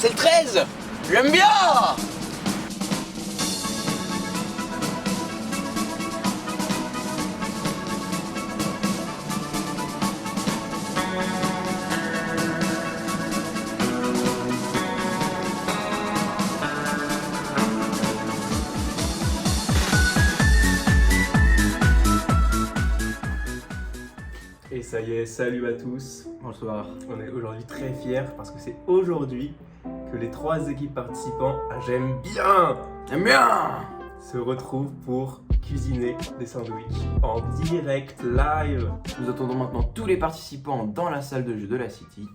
C'est le 13. J'aime bien. Et ça y est, salut à tous. Bonsoir. On est aujourd'hui très fiers parce que c'est aujourd'hui que les 3 équipes participants à J'aime bien se retrouvent pour cuisiner des sandwichs en direct live. Nous attendons maintenant tous les participants dans la salle de jeu de la City.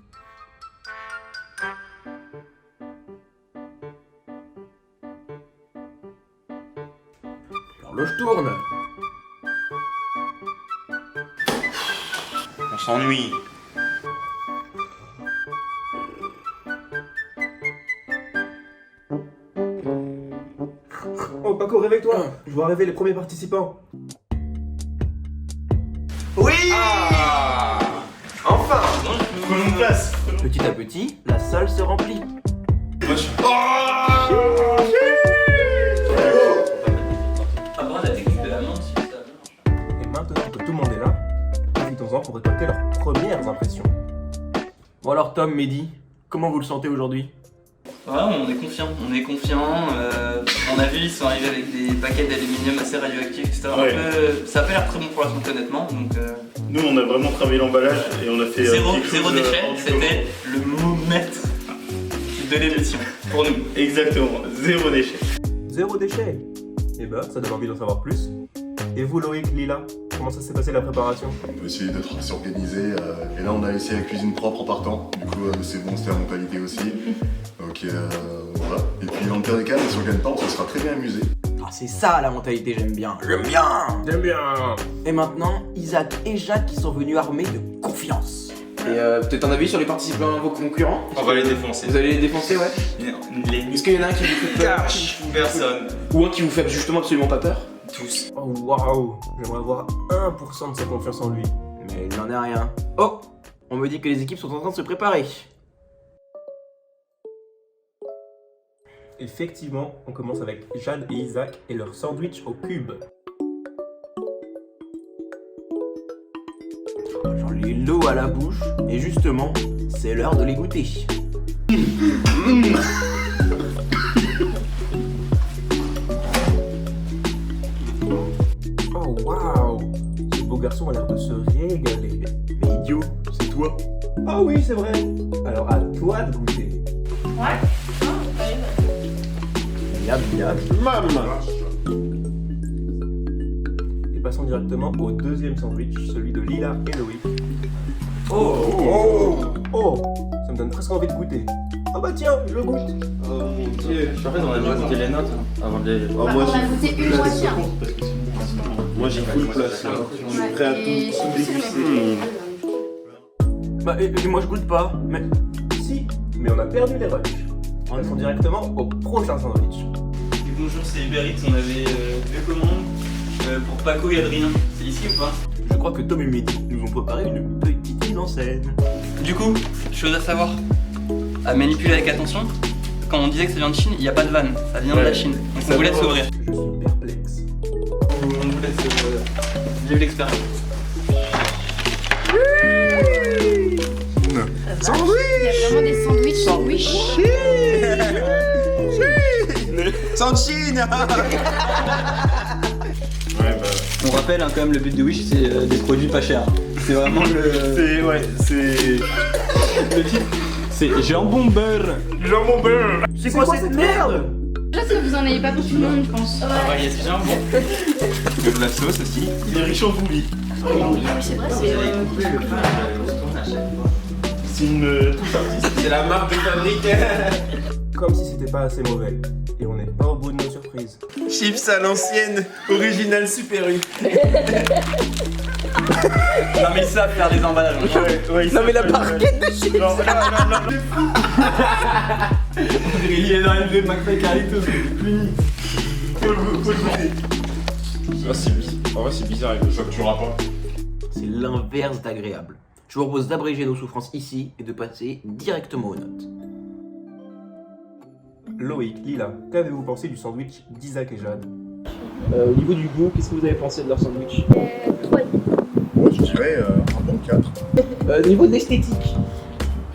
L'horloge tourne. On s'ennuie. Oh Paco, réveille-toi. Je vois arriver les premiers participants. Oui. Enfin. Prenons place. Petit à petit, la salle se remplit. Moi, je... Apprendre la technique de la menthe si ça marche. Et maintenant que tout le monde est là, profitons-en pour récolter leurs premières impressions. Bon alors Tom, Mehdi, comment vous le sentez aujourd'hui? Ouais, on est confiant, on a vu, ils sont arrivés avec des paquets d'aluminium assez radioactifs, etc. Ouais. Ça a pas l'air très bon pour la santé honnêtement, donc Nous, on a vraiment travaillé l'emballage et on a fait zéro quelque chose, déchet, hors du c'était le mot maître de l'émission, pour nous. commun. Exactement, zéro déchet. Zéro déchet. Eh ben, ça donne envie d'en savoir plus. Et vous Loïc, Lila, comment ça s'est passé la préparation? On a essayé d'être assez organisé et là on a essayé la cuisine propre en partant. Du coup c'est bon, c'était la mentalité aussi. Donc voilà. Et puis dans le pire des cas, si on gagne pas, on se sera très bien amusé. Ah c'est ça la mentalité, j'aime bien. J'aime bien. J'aime bien. Et maintenant, Isaac et Jacques qui sont venus armés de confiance. Et peut-être un avis sur les participants, vos concurrents? On va les défoncer. Vous allez les défoncer, ouais? Est-ce qu'il y en a un qui vous fait peur? Personne. Ou un qui vous fait justement absolument pas peur? Tous. Oh waouh, j'aimerais avoir 1% de sa confiance en lui. Mais il n'en est rien. Oh! On me dit que les équipes sont en train de se préparer. Effectivement, on commence avec Jade et Isaac et leur sandwich au cube. J'en ai l'eau à la bouche, et justement, c'est l'heure de les goûter. Oh waouh, ce beau garçon a l'air de se régaler. Mais idiot, c'est toi. Ah oui, c'est vrai. Alors à toi de goûter. Miam, miam. Et passons directement au deuxième sandwich, celui de Lila et Loïc. Oh, ça me donne presque envie de goûter. Ah bah tiens, je goûte. Oh mon dieu. En fait, on a déjà goûté les notes avant de les... Oh, moi, On a j'ai goûté full une place. moitié. Moi, j'ai full place. Là. Je suis prêt à tout déguster. Bah, et moi je goûte pas, mais... Si, mais on a perdu les rushs. On passe directement au prochain sandwich. Bonjour, c'est Uber Eats, on avait 2 commandes pour Paco et Adrien. C'est ici ou pas? Je crois que Tom et Mehdi nous ont préparé une petite mise en scène. Du coup, chose à savoir, à manipuler avec attention, quand on disait que ça vient de Chine, il n'y a pas de vanne, ça vient de la Chine. Donc on vous laisse ouvrir. Je suis perplexe. On vous laisse vivre l'expérience. Il y a vraiment des sandwichs. Ouais, bah. On rappelle quand même le but de Wish, c'est des produits pas chers. C'est vraiment C'est. Ouais, c'est. le titre. C'est jambon beurre. Jambon beurre. C'est quoi cette merde? Là, que vous en avez pas pour tout le monde, je pense. Il y a ce jambon. De la sauce aussi. Il est riche en bouillie. C'est vrai, c'est. C'est une touche artistique. C'est la marque de fabrique. Comme si c'était pas assez mauvais. Et on n'est pas au bout de nos surprises. Chips à l'ancienne, original Super U. Non mais ça, faire des emballages. Ouais, Non mais la barquette de chips. Non, Il est dans le jeu de McFly Carlitos, c'est puni. faut le goûter. En vrai, c'est bizarre, il ne facturera pas. C'est l'inverse d'agréable. Je vous propose d'abréger nos souffrances ici et de passer directement aux notes. Loïc, Lila, qu'avez-vous pensé du sandwich d'Isaac et Jade? Au niveau du goût, qu'est-ce que vous avez pensé de leur sandwich? 3. Moi, je dirais un bon 4. Au niveau de l'esthétique,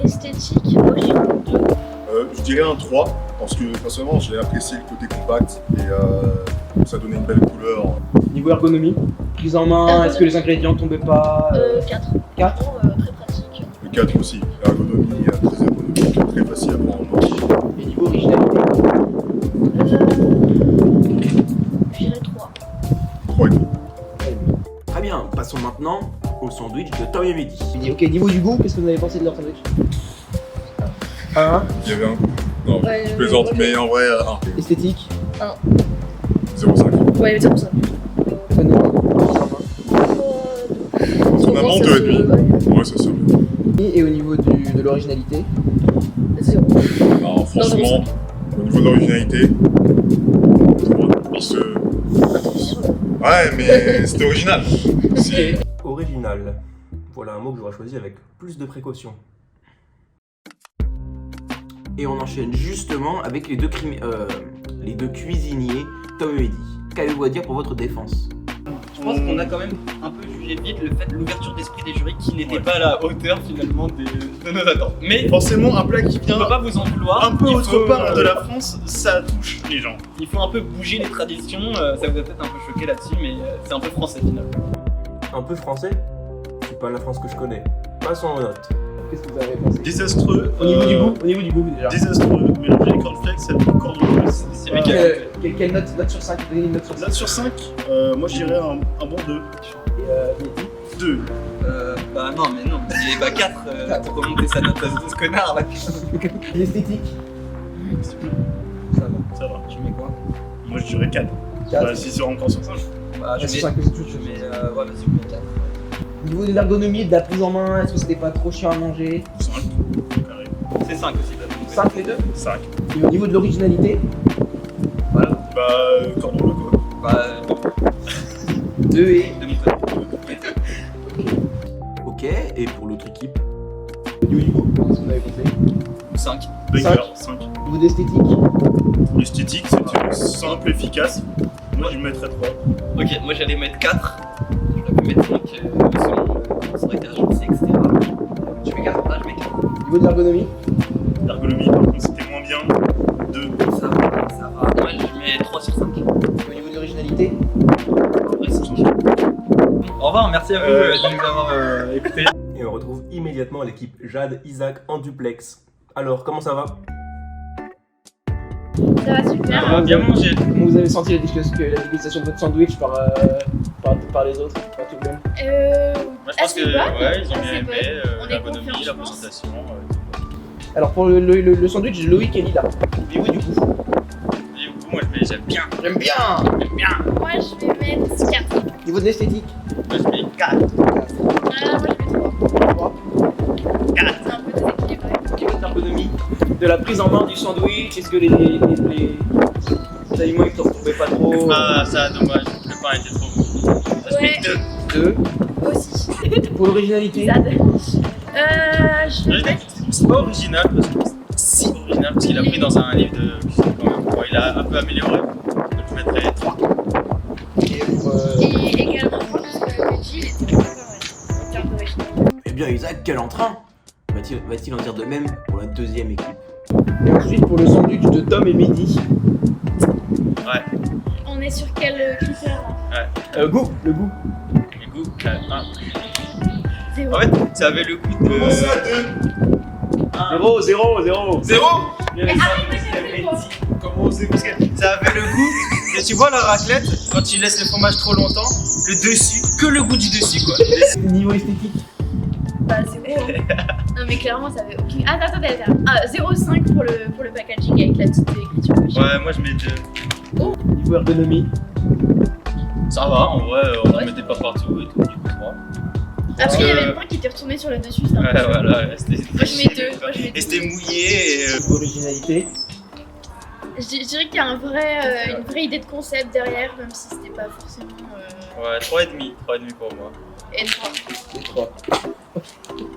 Esthétique, moi je suis un 2. Je dirais un 3, parce que personnellement, j'ai apprécié le côté compact et ça donnait une belle couleur. niveau ergonomie, prise en main, est-ce que les ingrédients tombaient pas? 4. 4. Très pratique. Le 4 aussi, ergonomie, très ergonomique, très facile à prendre en main. Et niveau originalité, Je dirais 3. 3 et demi. Très bien, passons maintenant au sandwich de Tom et Mehdi. ok, niveau du goût, qu'est-ce que vous avez pensé de leur sandwich? Il y avait un goût. Non, Ouais, je plaisante, ok. mais en vrai, Esthétique, 0,5. Ouais, c'est pour ça. ergonomie, prise en main. Son amant 2,5. Ouais, ça sert bien. Et au niveau de l'originalité, 0. Alors, franchement, au niveau de l'originalité, parce que. Ouais, mais c'était original. Original. Voilà un mot que j'aurais choisi avec plus de précaution. Et on enchaîne justement avec les deux cuisiniers, Tom et Mehdi. Qu'avez-vous à dire pour votre défense? Je pense qu'on a quand même un peu jugé vite le fait de l'ouverture d'esprit des jurys qui n'était pas à la hauteur finalement de nos attentes. Mais Forcément, un plat qui on vient peut pas vous en vouloir. un peu Il autre faut, part de la France, ça touche les gens. Il faut un peu bouger les traditions. Ça vous a peut-être un peu choqué là-dessus, mais c'est un peu français finalement. Un peu français? C'est pas la France que je connais. Passons aux notes. qu'est-ce que vous avez pensé? Désastreux. Au niveau du goût déjà. Désastreux. Mélanger les cornflakes avec le cordon bleu. C'est lui qui a Quelle note sur 5? Donnez une note sur 5. Note sur 5, moi je dirais un bon 2. Et Mehdi? 2. Bah non, mais non. Il est pas 4 pour remonter sa note à ce connard là. L'esthétique? Ça va. Tu mets quoi? Moi je dirais 4. 4. Bah, si c'est encore sur 5. Bah, je sur mets. 5, qu'est-ce que tu Je veux? mets. Ouais, vas-y, je mets 4. Au niveau de l'ergonomie, de la prise en main, est-ce que c'était pas trop chiant à manger? 5. Carré. C'est 5 aussi, là. 5 les deux? 5. Et au niveau de l'originalité? Bah, cordon bleu quoi. Bah, 2 et... de mon côté. Ok, et pour l'autre équipe? Au niveau du goût, qu'est-ce que vous avez pensé? 5. Banger, 5. Au niveau d'esthétique? L'esthétique, c'est simple, efficace. Moi je mettrais 3. Ok, moi j'allais mettre 4. J'aurais pu mettre 5 selon son réglage, etc. Tu mets 4? Ah, je mets 4. Au niveau de l'ergonomie? L'ergonomie par contre c'était moins bien. 2. Ça va, ça va. Moi je mets 3 sur 5. Au niveau de l'originalité? Ouais, 5. Au revoir, merci à vous de nous avoir écoutés. Et on retrouve immédiatement l'équipe Jade, Isaac en duplex. Alors, comment ça va? Ça va super. Ah, Bien mangé. Comment vous avez senti la dégustation de votre sandwich par les autres, par tout le monde? Moi, je pense Assez que bonne, ouais, ils ont assez bien bonne. aimé On est l'ergonomie, confiants, la je pense. présentation. Alors pour le sandwich, Loïc et Lila. Et oui, du coup. Et du coup, moi, j'aime bien. J'aime bien. Moi je vais mettre 4. Niveau de l'esthétique? Moi, je mets 4. Moi je mets 3. 3. C'est un peu déséquilibré. Niveau de l'ergonomie? De la prise en main du sandwich, est-ce que les aliments ils ne retombaient pas trop? Ah, ça, dommage. Le pain était trop bon. Je mets 2. 2. Aussi. Pour l'originalité? Zad. Je vais mettre. C'est pas original parce que c'est si original parce qu'il a pris dans un livre de cuisine quand même. Bon, il a un peu amélioré. Donc je mettrais 3. Et pour, Et également, parce que le veggie était pas pareil. En termes d'original. Eh bien Isaac, quel entrain! Va-t-il en dire de même pour la deuxième équipe? Et ensuite pour le sandwich de Tom et Mehdi. On est sur quel critère là? Goût, le goût. Du coup, 1. 0. En fait, ça avait le goût de. 0, 0, 0. 0. Comment oser? Parce que ça avait le goût. Et tu vois la raclette, quand tu laisses le fromage trop longtemps, le dessus, que le goût du dessus quoi. Niveau esthétique? Bah 0. Non mais clairement ça avait aucun. Ah attendez. 0,5 pour le packaging avec la petite écriture. Ouais, moi je mets 2. Niveau ergonomie? Ça va, en vrai, on ne mettait pas partout et tout, du coup 3. Après il y avait le pain qui était retourné sur le dessus. C'était un Ouais, peu chiant. voilà, c'était. Moi je mets 2. Moi je mets Et c'était mouillé et. Niveau originalité? Je dirais qu'il y a une vraie idée de concept derrière, même si c'était pas forcément. Ouais, 3,5. 3,5 pour moi. N3. Les 3.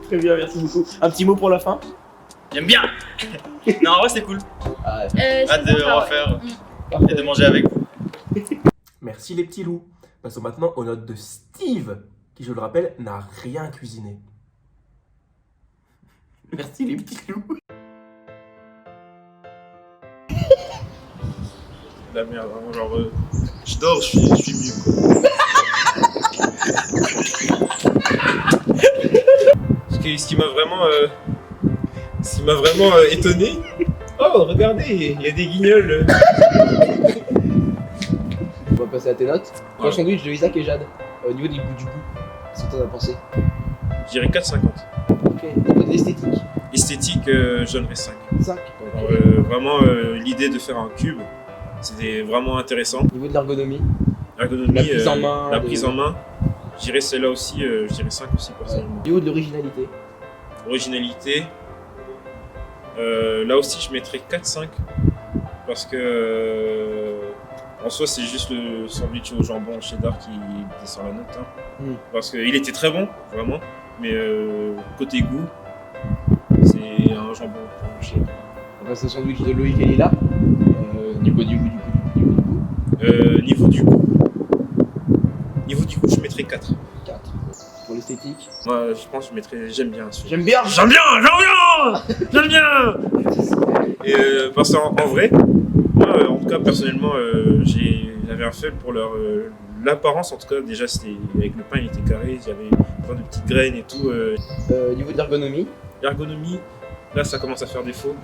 Très bien, merci beaucoup. Un petit mot pour la fin? J'aime bien. Non, en vrai, c'est cool. C'est Hâte de sympa, ouais. refaire et de manger avec vous. Merci les petits loups. Passons maintenant aux notes de Steve, qui, je le rappelle, n'a rien cuisiné. Merci les petits loups. La merde, vraiment, genre, je dors, je suis mieux, quoi. Ce qui m'a vraiment étonné. Oh, regardez, il y a des guignols. On va passer à tes notes. Pour le Ouais. sandwich de Isaac et Jade, au niveau du goût, qu'est-ce que t'en as pensé? Je dirais 4,50. Ok. Au niveau de l'esthétique, Esthétique, je donnerais 5. 5. Alors, vraiment, l'idée de faire un cube, c'était vraiment intéressant. Au niveau de l'ergonomie, L'ergonomie, La prise en main, la de- prise en main, je dirais celle-là aussi, je dirais 5 aussi personnellement. au niveau de l'originalité, Originalité, là aussi je mettrais 4-5 parce que en soi c'est juste le sandwich au jambon cheddar qui descend la note. Hein. Parce qu'il était très bon, vraiment, mais côté goût, c'est un jambon cheddar. on passe au sandwich de Loïc et Lila. Niveau du goût. Niveau du goût. Niveau du goût, je mettrais 4. 4. Pour l'esthétique, Moi, je pense que je mettrais. J'aime bien celui-là. j'aime bien. J'aime bien. Et parce qu'en vrai, moi, en tout cas, personnellement, j'avais un faible pour l'apparence. En tout cas, déjà, c'était avec le pain, il était carré, il y avait plein de petites graines et tout. Niveau de l'ergonomie, L'ergonomie, là, ça commence à faire défaut.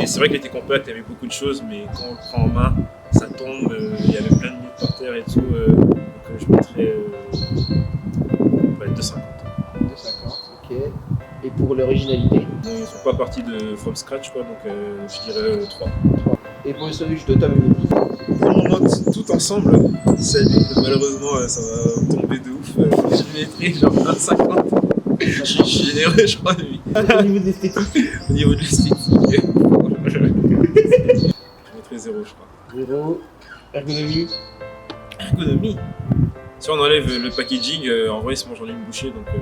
C'est vrai qu'il était compact, il y avait beaucoup de choses, mais quand on le prend en main, ça tombe. Il y avait plein de miettes par terre et tout. Donc, je mettrais 2,50. 2,50, ok. Et pour l'originalité, Ils sont pas partis de from scratch, quoi, donc je dirais 3. 3. Et pour le sandwich de Tom et Mehdi, Pour mon note tout ensemble, malheureusement ça va tomber de ouf. Je mettrai genre 1,50. Je suis généreux, je crois, lui. au niveau de l'esthétique, Au niveau de l'esthétique, je mettrai 0, je crois. 0. Ergonomie, Ergonomie. Si on enlève le packaging, en vrai, il se mange en une bouchée, donc je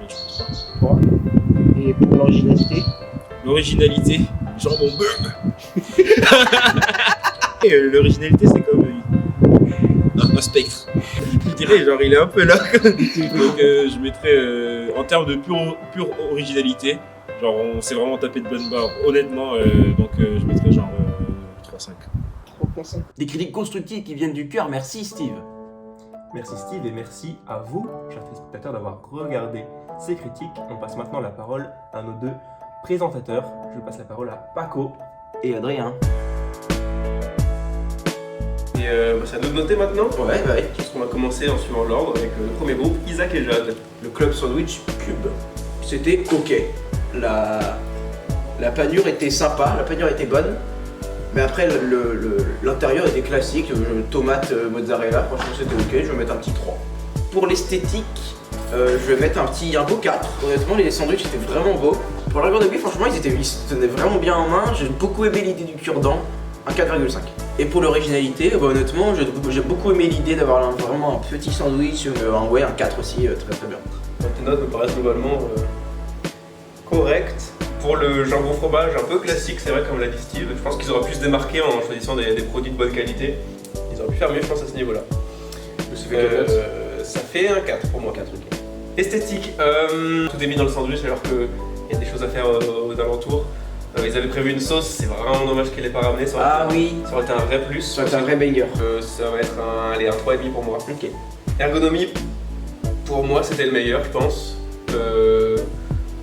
mets 3. 3. Et pour l'originalité, L'originalité, genre mon bœuf. Et l'originalité, c'est comme un spectre. Je dirais, genre, il est un peu là. Donc, je mettrais, en termes de pure originalité, genre, on s'est vraiment tapé de bonnes barres, honnêtement, donc je mettrais genre 3,5. 3,5. Des critiques constructives qui viennent du cœur, merci Steve. Merci Steve et merci à vous, chers téléspectateurs, d'avoir regardé ces critiques. On passe maintenant la parole à nos deux présentateurs. Je passe la parole à Paco. Et Adrien. Et c'est à nous de noter maintenant. Ouais, bah oui. Je pense qu'on va commencer en suivant l'ordre avec le premier groupe, Isaac et Jade. Le club sandwich cube. C'était ok. La panure était sympa, la panure était bonne. Mais après, l'intérieur était classique. Tomate, mozzarella, franchement c'était ok. Je vais mettre un petit 3. Pour l'esthétique, je vais mettre un beau 4. Honnêtement, les sandwichs étaient vraiment beaux. Pour l'ergonomie, franchement, ils se tenaient vraiment bien en main. J'ai beaucoup aimé l'idée du cure-dent. Un 4,5. Et pour l'originalité, honnêtement, j'ai beaucoup aimé l'idée d'avoir vraiment un petit sandwich. Un 4 aussi, très très bien. Tes notes me paraissent globalement correctes. Pour le jambon fromage, un peu classique, c'est vrai, comme l'a dit Steve. Je pense qu'ils auraient pu se démarquer en choisissant des produits de bonne qualité. Ils auraient pu faire mieux, je pense, à ce niveau-là. Ça fait un 4 pour moi. 4, ok. Esthétique, tout est mis dans le sandwich alors qu'il y a des choses à faire aux alentours. Ils avaient prévu une sauce, c'est vraiment dommage qu'elle n'ait pas ramené. Ça aurait été un vrai plus. Ça va être un vrai banger. Ça va être un 3,5 pour moi. Ok. Ergonomie, pour moi, c'était le meilleur, je pense.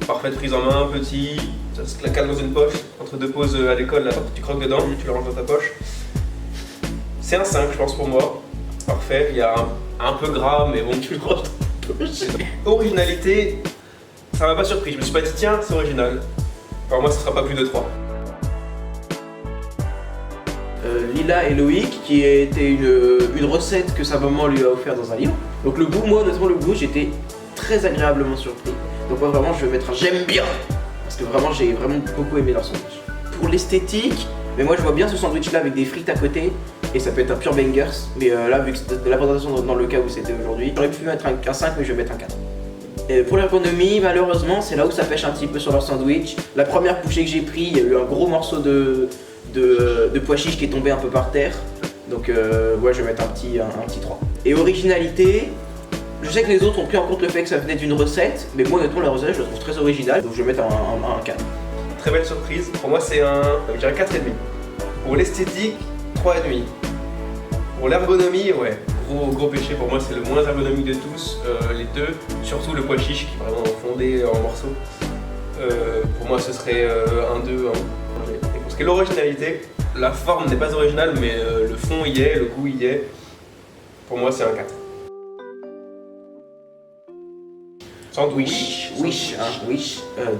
Parfaite prise en main, petit, ça se cale dans une poche. Entre deux pauses à l'école, là, tu croques dedans, tu le ranges dans ta poche. C'est un 5, je pense, pour moi. Parfait, il y a un peu gras, mais bon, tu le ranges dans ta poche. Originalité, ça m'a pas surpris. Je me suis pas dit, tiens, c'est original. Pour moi, ce sera pas plus de 3. Lila et Loïc, qui était une recette que sa maman lui a offert dans un livre. Donc le goût, moi honnêtement le goût, j'étais très agréablement surpris. Donc moi vraiment je vais mettre un j'aime bien, parce que vraiment j'ai vraiment beaucoup aimé leur sandwich. Pour l'esthétique, mais moi je vois bien ce sandwich là avec des frites à côté, et ça peut être un pur bangers. Mais là vu que c'était de la présentation dans le cas où c'était aujourd'hui, j'aurais pu mettre un 5 mais je vais mettre un 4. Et pour l'ergonomie, malheureusement, c'est là où ça pêche un petit peu sur leur sandwich. La première bouchée que j'ai pris, il y a eu un gros morceau de pois chiche qui est tombé un peu par terre. Donc ouais, je vais mettre un petit 3. Et originalité, je sais que les autres ont pris en compte le fait que ça venait d'une recette, mais moi honnêtement la recette je la trouve très originale, donc je vais mettre un 4. Très belle surprise. Pour moi, c'est je dirais 4,5. Pour l'esthétique, 3,5. Pour l'ergonomie, ouais, gros péché. Pour moi, c'est le moins ergonomique de tous. Les deux, surtout le pois chiche qui est vraiment fondé en morceaux. Pour moi, ce serait un 2, 1. Et pour ce qui est de l'originalité, la forme n'est pas originale, mais le fond y est, le goût y est. Pour moi, c'est un 4. Sandwich. Wish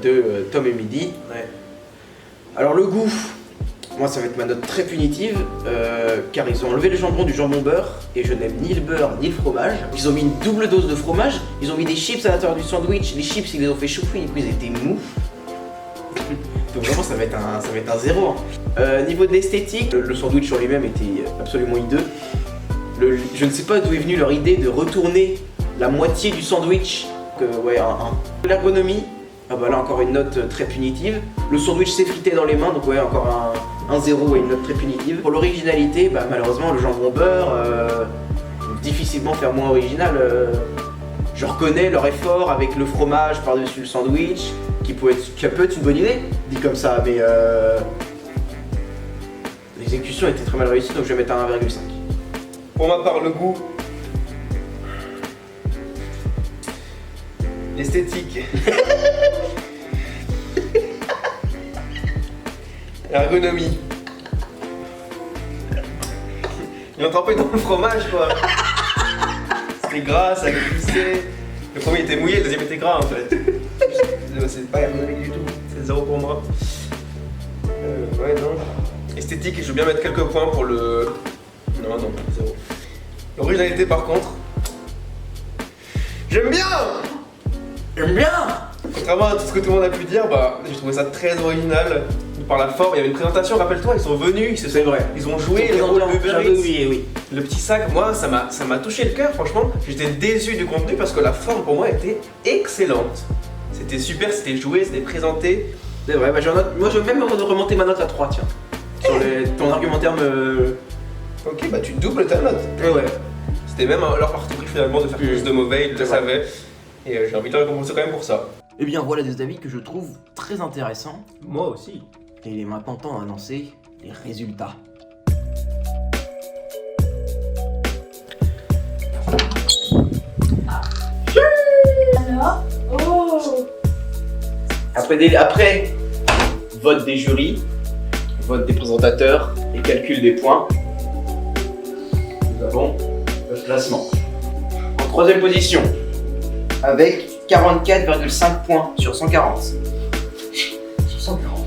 de Tom et Midi. Ouais. Alors le goût, moi ça va être ma note très punitive, car ils ont enlevé le jambon du jambon beurre, et je n'aime ni le beurre ni le fromage. Ils ont mis une double dose de fromage, ils ont mis des chips à l'intérieur du sandwich, les chips ils les ont fait chauffer, et puis ils étaient mous. Donc vraiment ça va être un 0. Niveau de l'esthétique, le sandwich sur lui-même était absolument hideux. Je ne sais pas d'où est venue leur idée de retourner la moitié du sandwich. Ouais, un 1. L'ergonomie, ah bah là encore une note très punitive. Le sandwich s'effritait dans les mains, donc ouais, encore un 0 et une note très punitive. Pour l'originalité, bah malheureusement le jambon beurre, difficilement faire moins original. Je reconnais leur effort avec le fromage par-dessus le sandwich, qui peut être une bonne idée, dit comme ça, mais l'exécution était très mal réussie, donc je vais mettre un 1,5. Pour ma part, le goût. L'esthétique. L'ergonomie. Il a trempé dans le fromage quoi. C'était gras, ça glissait. Le premier était mouillé, le deuxième était gras en fait. C'est pas ergonomique du tout. C'est 0 pour moi. Ouais, non. Esthétique, je veux bien mettre quelques points pour le. Non, 0. L'originalité par contre. J'aime bien! J'aime bien! Contrairement à tout ce que tout le monde a pu dire, bah, j'ai trouvé ça très original par la forme. Il y avait une présentation, rappelle-toi, ils sont venus, C'est vrai. ils ont joué les rôles de Uber J'avais Eats. oublié, oui. Le petit sac, moi, ça m'a touché le cœur, franchement. J'étais déçu du contenu parce que la forme pour moi était excellente. C'était super, c'était joué, c'était présenté. C'est vrai, bah, moi je vais même remonter ma note à 3, tiens. Sur ton argumentaire me. Ok, bah tu doubles ta note. Ouais. C'était même leur parti pris finalement de faire plus de mauvais, ils le C'est vrai. savaient. Et j'ai envie de le récompenser quand même pour ça. Eh bien voilà des avis que je trouve très intéressants. Moi aussi. Et il est maintenant temps d'annoncer les résultats. Alors, oh, Après, vote des jurys, vote des présentateurs et calcul des points, nous avons le classement. En troisième position, avec 44,5 points sur 140. Sur 140.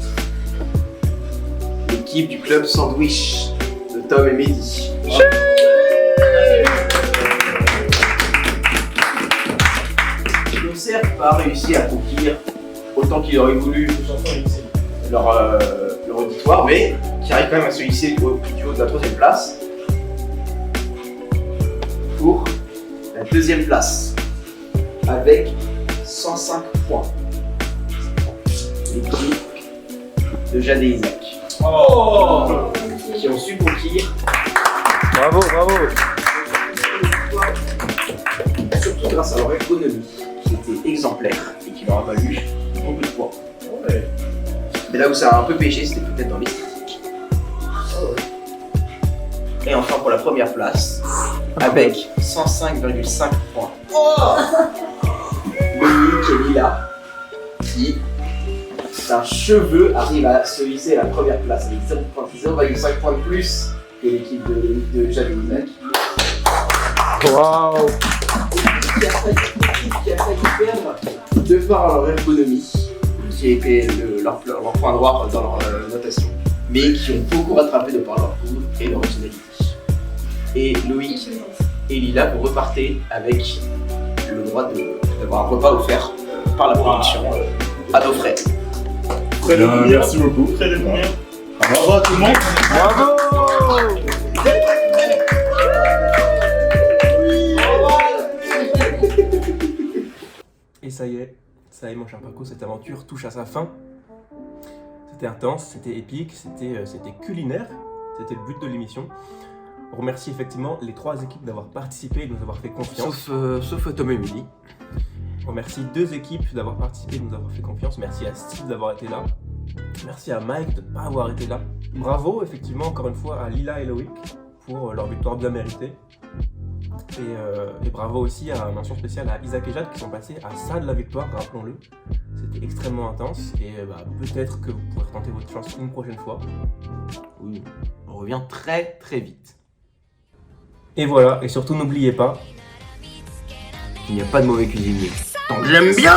L'équipe du club Sandwich de Tom et Mehdi. Le concert n'a pas réussi à conquérir autant qu'il aurait voulu leur auditoire, mais qui arrive quand même à se hisser du haut de la troisième place pour la deuxième place avec 105 points. L'équipe de Jade et Isaac qui ont su conquérir. Bravo. Surtout grâce à leur économie qui était exemplaire et qui leur a valu beaucoup de points. Mais là où ça a un peu pêché, c'était peut-être dans l'esthétique. Et enfin pour la première place, avec 105,5 points. Dominique et Lila, qui d'un cheveu arrive à se hisser à la première place avec 0,5 points de plus que l'équipe de Jade et Isaac. Waouh. Qui a failli perdre de par leur ergonomie, qui a été leur point noir dans leur notation, mais qui ont beaucoup rattrapé de par leur goût et leur originalité. Et Loïc et Lila, vous repartez avec le droit d'avoir un repas offert par la production à nos frais. Merci beaucoup. Bravo à tout le monde. Et ça y est mon cher Paco, cette aventure touche à sa fin. C'était intense, c'était épique, c'était culinaire, c'était le but de l'émission. On remercie effectivement les 3 équipes d'avoir participé et de nous avoir fait confiance. Sauf Tom et Emily. On remercie 2 équipes d'avoir participé et de nous avoir fait confiance. Merci à Steve d'avoir été là. Merci à Mike de ne pas avoir été là. Bravo effectivement encore une fois à Lila et Loïc pour leur victoire bien méritée. Et bravo aussi à mention spéciale à Isaac et Jade qui sont passés à ça de la victoire, rappelons-le. C'était extrêmement intense et peut-être que vous pourrez tenter votre chance une prochaine fois. Oui, on revient très très vite. Et voilà, et surtout n'oubliez pas, Il n'y a pas de mauvais cuisinier. donc j'aime bien.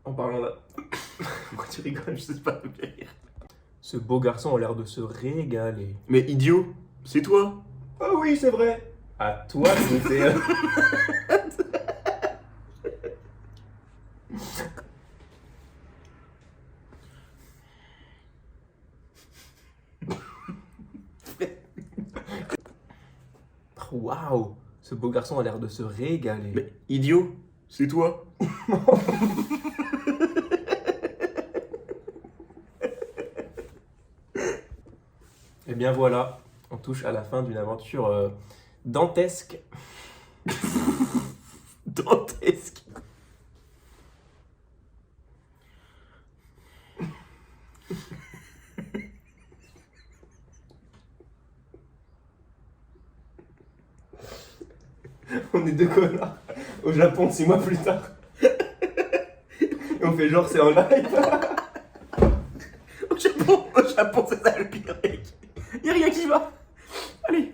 En parlant là. Pourquoi tu rigoles? Je sais pas de rire. Ce beau garçon a l'air de se régaler. Mais idiot, c'est toi. Ah oui, c'est vrai. À toi de goûter. Waouh, ce beau garçon a l'air de se régaler. Mais idiot, c'est toi. Et bien voilà, on touche à la fin d'une aventure dantesque. Dantesque. On est 2 connards au Japon 6 mois plus tard. Et on fait genre c'est en live. Au Japon, c'est ça le pire, mec. Y'a rien qui va. Allez.